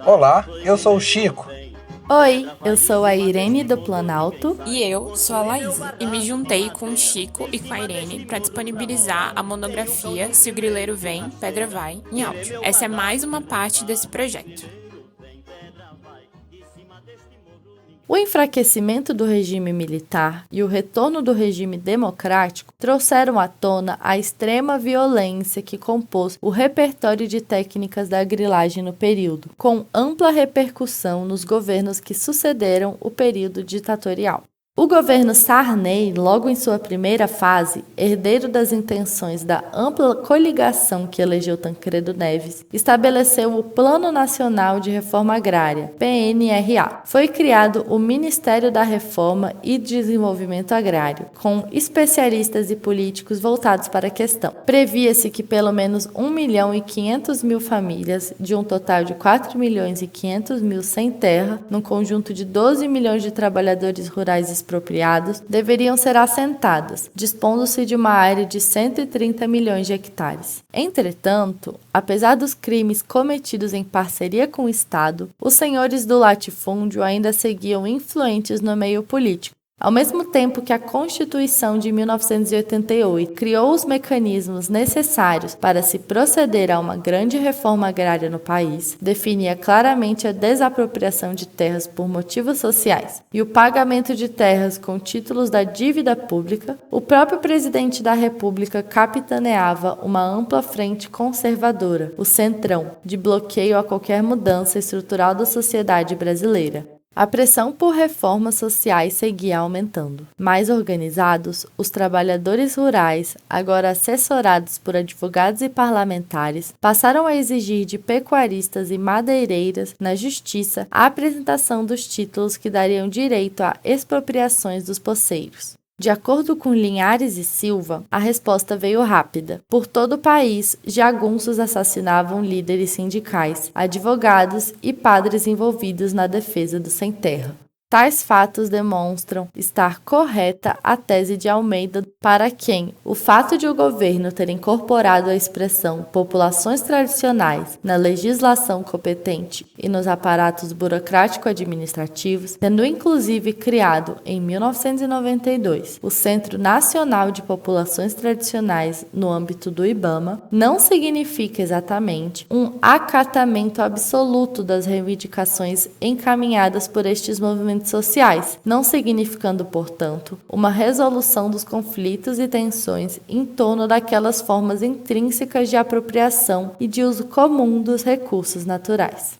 Olá, eu sou o Chico. Oi, eu sou a Irene do Planalto. E eu sou a Laísa, e me juntei com o Chico e com a Irene para disponibilizar a monografia Se o Grileiro Vem, Pedra Vai, em áudio. Essa é mais uma parte desse projeto. O enfraquecimento do regime militar e o retorno do regime democrático trouxeram à tona a extrema violência que compôs o repertório de técnicas da grilagem no período, com ampla repercussão nos governos que sucederam o período ditatorial. O governo Sarney, logo em sua primeira fase, herdeiro das intenções da ampla coligação que elegeu Tancredo Neves, estabeleceu o Plano Nacional de Reforma Agrária, PNRA. Foi criado o Ministério da Reforma e Desenvolvimento Agrário, com especialistas e políticos voltados para a questão. Previa-se que pelo menos 1.500.000 famílias, de um total de 4.500.000 sem terra, num conjunto de 12 milhões de trabalhadores rurais expropriados, deveriam ser assentadas, dispondo-se de uma área de 130 milhões de hectares. Entretanto, apesar dos crimes cometidos em parceria com o Estado, os senhores do latifúndio ainda seguiam influentes no meio político. Ao mesmo tempo que a Constituição de 1988 criou os mecanismos necessários para se proceder a uma grande reforma agrária no país, definia claramente a desapropriação de terras por motivos sociais e o pagamento de terras com títulos da dívida pública, o próprio presidente da República capitaneava uma ampla frente conservadora, o Centrão, de bloqueio a qualquer mudança estrutural da sociedade brasileira. A pressão por reformas sociais seguia aumentando. Mais organizados, os trabalhadores rurais, agora assessorados por advogados e parlamentares, passaram a exigir de pecuaristas e madeireiras, na justiça, a apresentação dos títulos que dariam direito a expropriações dos poceiros. De acordo com Linhares e Silva, a resposta veio rápida. Por todo o país, jagunços assassinavam líderes sindicais, advogados e padres envolvidos na defesa do sem-terra. Tais fatos demonstram estar correta a tese de Almeida, para quem o fato de o governo ter incorporado a expressão populações tradicionais na legislação competente e nos aparatos burocrático-administrativos, tendo inclusive criado, em 1992, o Centro Nacional de Populações Tradicionais no âmbito do IBAMA, não significa exatamente um acatamento absoluto das reivindicações encaminhadas por estes movimentos sociais, não significando, portanto, uma resolução dos conflitos e tensões em torno daquelas formas intrínsecas de apropriação e de uso comum dos recursos naturais.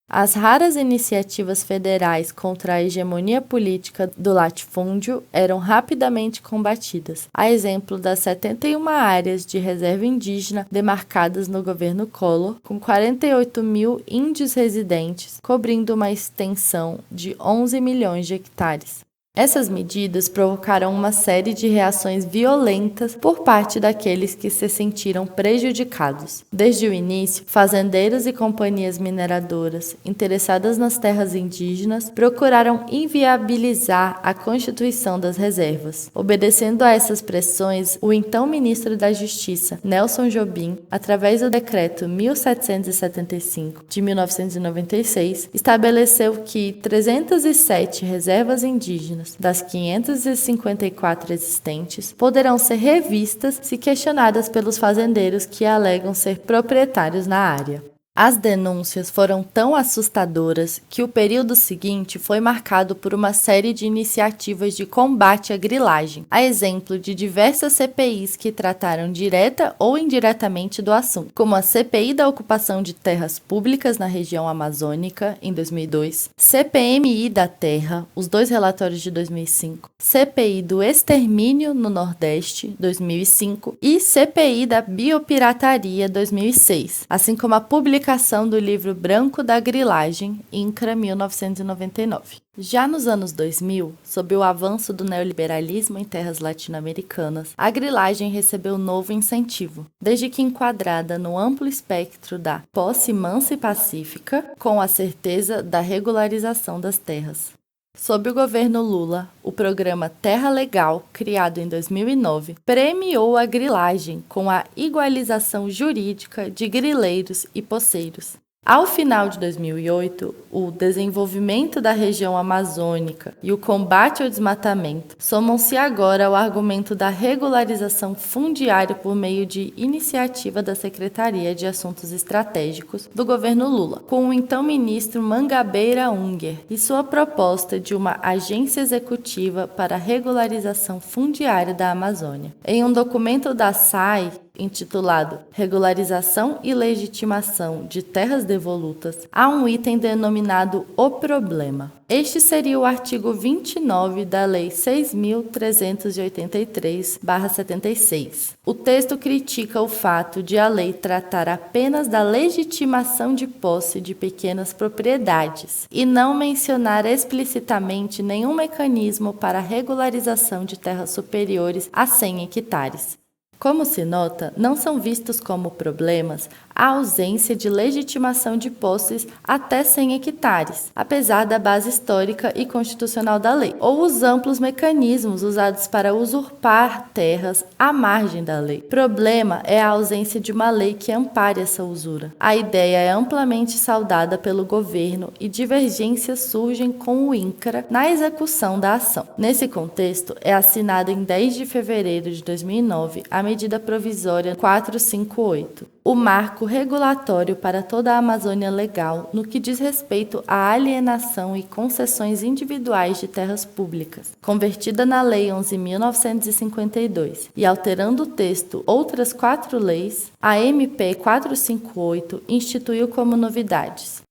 As raras iniciativas federais contra a hegemonia política do latifúndio eram rapidamente combatidas, a exemplo das 71 áreas de reserva indígena demarcadas no governo Collor, com 48 mil índios residentes, cobrindo uma extensão de 11 milhões de hectares. Essas medidas provocaram uma série de reações violentas por parte daqueles que se sentiram prejudicados. Desde o início, fazendeiros e companhias mineradoras interessadas nas terras indígenas procuraram inviabilizar a constituição das reservas. Obedecendo a essas pressões, o então ministro da Justiça, Nelson Jobim, através do decreto 1775 de 1996, estabeleceu que 307 reservas indígenas das 554 existentes poderão ser revistas se questionadas pelos fazendeiros que alegam ser proprietários na área. As denúncias foram tão assustadoras que o período seguinte foi marcado por uma série de iniciativas de combate à grilagem, a exemplo de diversas CPIs que trataram direta ou indiretamente do assunto, como a CPI da ocupação de terras públicas na região amazônica, em 2002, CPMI da Terra, os dois relatórios de 2005, CPI do extermínio no Nordeste, 2005, e CPI da biopirataria, 2006, assim como a publicação do livro branco da grilagem, INCRA 1999. Já nos anos 2000, sob o avanço do neoliberalismo em terras latino-americanas, a grilagem recebeu novo incentivo, desde que enquadrada no amplo espectro da posse mansa e pacífica, com a certeza da regularização das terras. Sob o governo Lula, o programa Terra Legal, criado em 2009, premiou a grilagem com a igualização jurídica de grileiros e poceiros. Ao final de 2008, o desenvolvimento da região amazônica e o combate ao desmatamento somam-se agora ao argumento da regularização fundiária por meio de iniciativa da Secretaria de Assuntos Estratégicos do governo Lula, com o então ministro Mangabeira Unger e sua proposta de uma agência executiva para a regularização fundiária da Amazônia. Em um documento da SAI, intitulado Regularização e Legitimação de Terras Devolutas, há um item denominado O Problema. Este seria o artigo 29 da Lei 6.383/76. O texto critica o fato de a lei tratar apenas da legitimação de posse de pequenas propriedades e não mencionar explicitamente nenhum mecanismo para a regularização de terras superiores a 100 hectares. Como se nota, não são vistos como problemas a ausência de legitimação de posses até 100 hectares, apesar da base histórica e constitucional da lei, ou os amplos mecanismos usados para usurpar terras à margem da lei. Problema é a ausência de uma lei que ampare essa usura. A ideia é amplamente saudada pelo governo e divergências surgem com o INCRA na execução da ação. Nesse contexto, é assinada em 10 de fevereiro de 2009 a medida provisória 458. O marco regulatório para toda a Amazônia Legal no que diz respeito à alienação e concessões individuais de terras públicas, convertida na Lei 11.952 e alterando o texto outras 4 leis, a MP 458 instituiu como novidades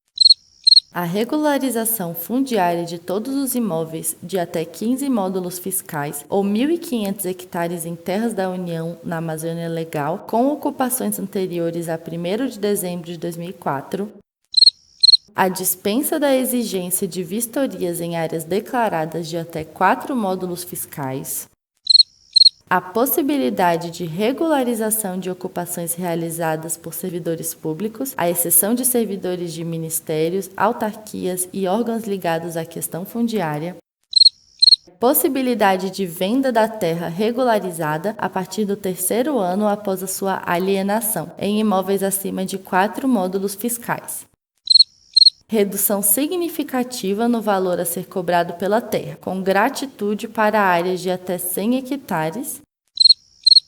a regularização fundiária de todos os imóveis de até 15 módulos fiscais ou 1.500 hectares em terras da União na Amazônia Legal, com ocupações anteriores a 1º de dezembro de 2004, a dispensa da exigência de vistorias em áreas declaradas de até 4 módulos fiscais, a possibilidade de regularização de ocupações realizadas por servidores públicos, à exceção de servidores de ministérios, autarquias e órgãos ligados à questão fundiária, possibilidade de venda da terra regularizada a partir do 3º ano após a sua alienação, em imóveis acima de 4 módulos fiscais. Redução significativa no valor a ser cobrado pela terra, com gratitude para áreas de até 100 hectares,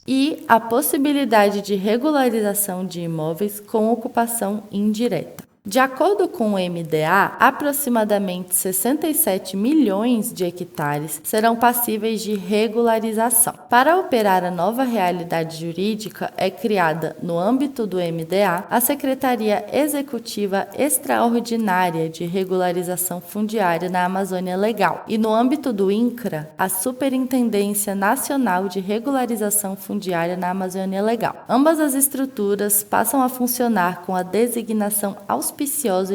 e a possibilidade de regularização de imóveis com ocupação indireta. De acordo com o MDA, aproximadamente 67 milhões de hectares serão passíveis de regularização. Para operar a nova realidade jurídica, é criada, no âmbito do MDA, a Secretaria Executiva Extraordinária de Regularização Fundiária na Amazônia Legal e, no âmbito do INCRA, a Superintendência Nacional de Regularização Fundiária na Amazônia Legal. Ambas as estruturas passam a funcionar com a designação auspiciosa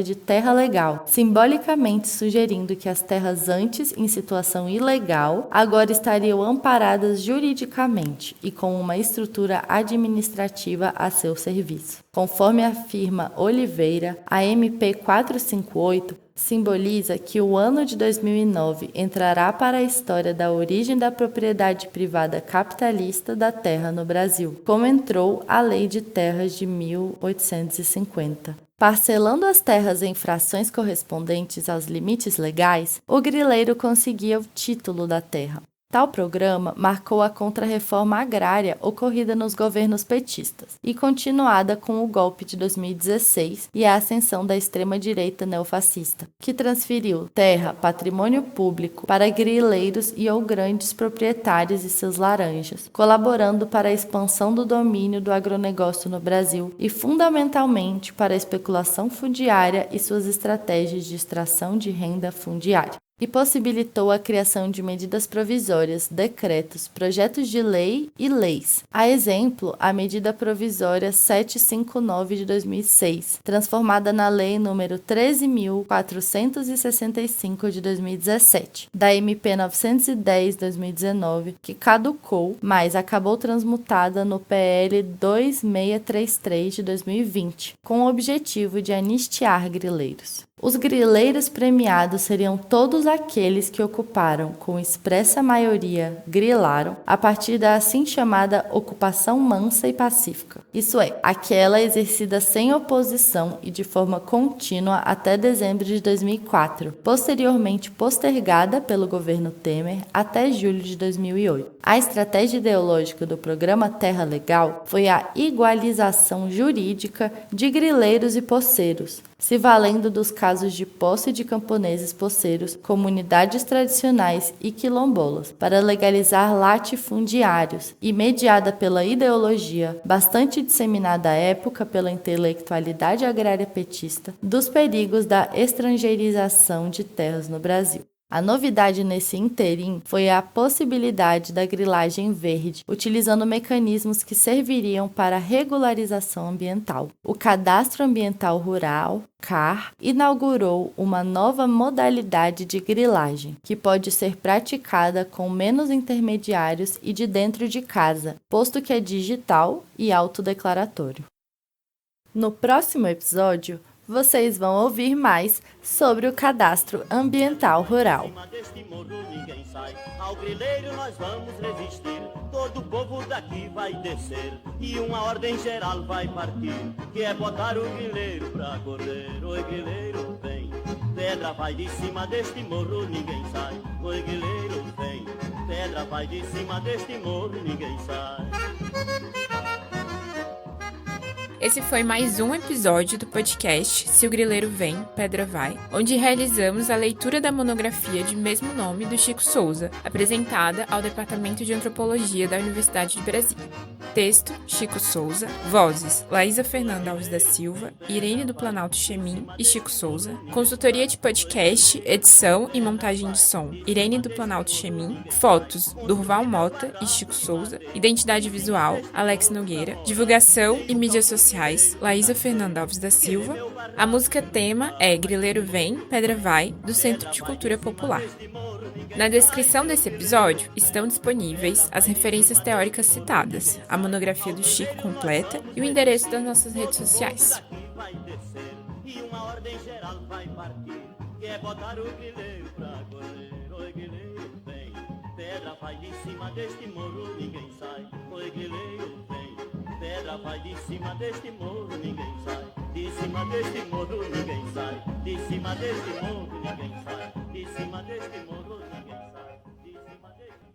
de terra legal, simbolicamente sugerindo que as terras antes em situação ilegal agora estariam amparadas juridicamente e com uma estrutura administrativa a seu serviço. Conforme afirma Oliveira, a MP 458 simboliza que o ano de 2009 entrará para a história da origem da propriedade privada capitalista da terra no Brasil, como entrou a Lei de Terras de 1850. Parcelando as terras em frações correspondentes aos limites legais, o grileiro conseguia o título da terra. Tal programa marcou a contrarreforma agrária ocorrida nos governos petistas e continuada com o golpe de 2016 e a ascensão da extrema-direita neofascista, que transferiu terra, patrimônio público, para grileiros e ou grandes proprietários e seus laranjas, colaborando para a expansão do domínio do agronegócio no Brasil e, fundamentalmente, para a especulação fundiária e suas estratégias de extração de renda fundiária. E possibilitou a criação de medidas provisórias, decretos, projetos de lei e leis. A exemplo, a medida provisória 759 de 2006, transformada na Lei nº 13.465 de 2017, da MP 910 de 2019, que caducou, mas acabou transmutada no PL 2633 de 2020, com o objetivo de anistiar grileiros. Os grileiros premiados seriam todos aqueles que ocuparam, com expressa maioria, grilaram, a partir da assim chamada ocupação mansa e pacífica. Isso é, aquela exercida sem oposição e de forma contínua até dezembro de 2004, posteriormente postergada pelo governo Temer até julho de 2008. A estratégia ideológica do programa Terra Legal foi a igualização jurídica de grileiros e poceiros, se valendo dos casos de posse de camponeses poceiros, comunidades tradicionais e quilombolas, para legalizar latifundiários, e mediada pela ideologia, bastante disseminada à época pela intelectualidade agrária petista, dos perigos da estrangeirização de terras no Brasil. A novidade nesse interim foi a possibilidade da grilagem verde, utilizando mecanismos que serviriam para a regularização ambiental. O Cadastro Ambiental Rural, CAR, inaugurou uma nova modalidade de grilagem, que pode ser praticada com menos intermediários e de dentro de casa, posto que é digital e autodeclaratório. No próximo episódio, vocês vão ouvir mais sobre o Cadastro Ambiental Rural. Ao grileiro nós vamos resistir, todo o povo daqui vai descer e uma ordem geral vai partir, que é botar o grileiro pra correr. Oi grileiro vem, pedra vai de cima deste morro, ninguém sai. Oi grileiro vem, pedra vai de cima deste morro, ninguém sai. Esse foi mais um episódio do podcast Se o Grileiro Vem, Pedra Vai, onde realizamos a leitura da monografia de mesmo nome do Chico Souza, apresentada ao Departamento de Antropologia da Universidade de Brasília. Texto, Chico Souza. Vozes, Laísa Fernanda Alves da Silva, Irene do Planalto Chemin e Chico Souza. Consultoria de podcast, edição e montagem de som, Irene do Planalto Chemin. Fotos, Durval Mota e Chico Souza. Identidade visual, Alex Nogueira. Divulgação e mídias sociais, Laísa Fernanda Alves da Silva. A música tema é Grileiro Vem, Pedra Vai, do Centro de Cultura Popular. Na descrição desse episódio estão disponíveis as referências teóricas citadas, a monografia do Chico completa e o endereço das nossas redes sociais. E uma ordem geral vai partir, que é botar o grileiro pra correr. Oi grileiro vem, pedra vai de cima deste morro, ninguém sai. Oi grileiro vem, pedra vai de cima deste morro, ninguém sai. De cima deste morro ninguém sai. De cima deste morro ninguém sai. De cima deste morro ninguém sai. De cima deste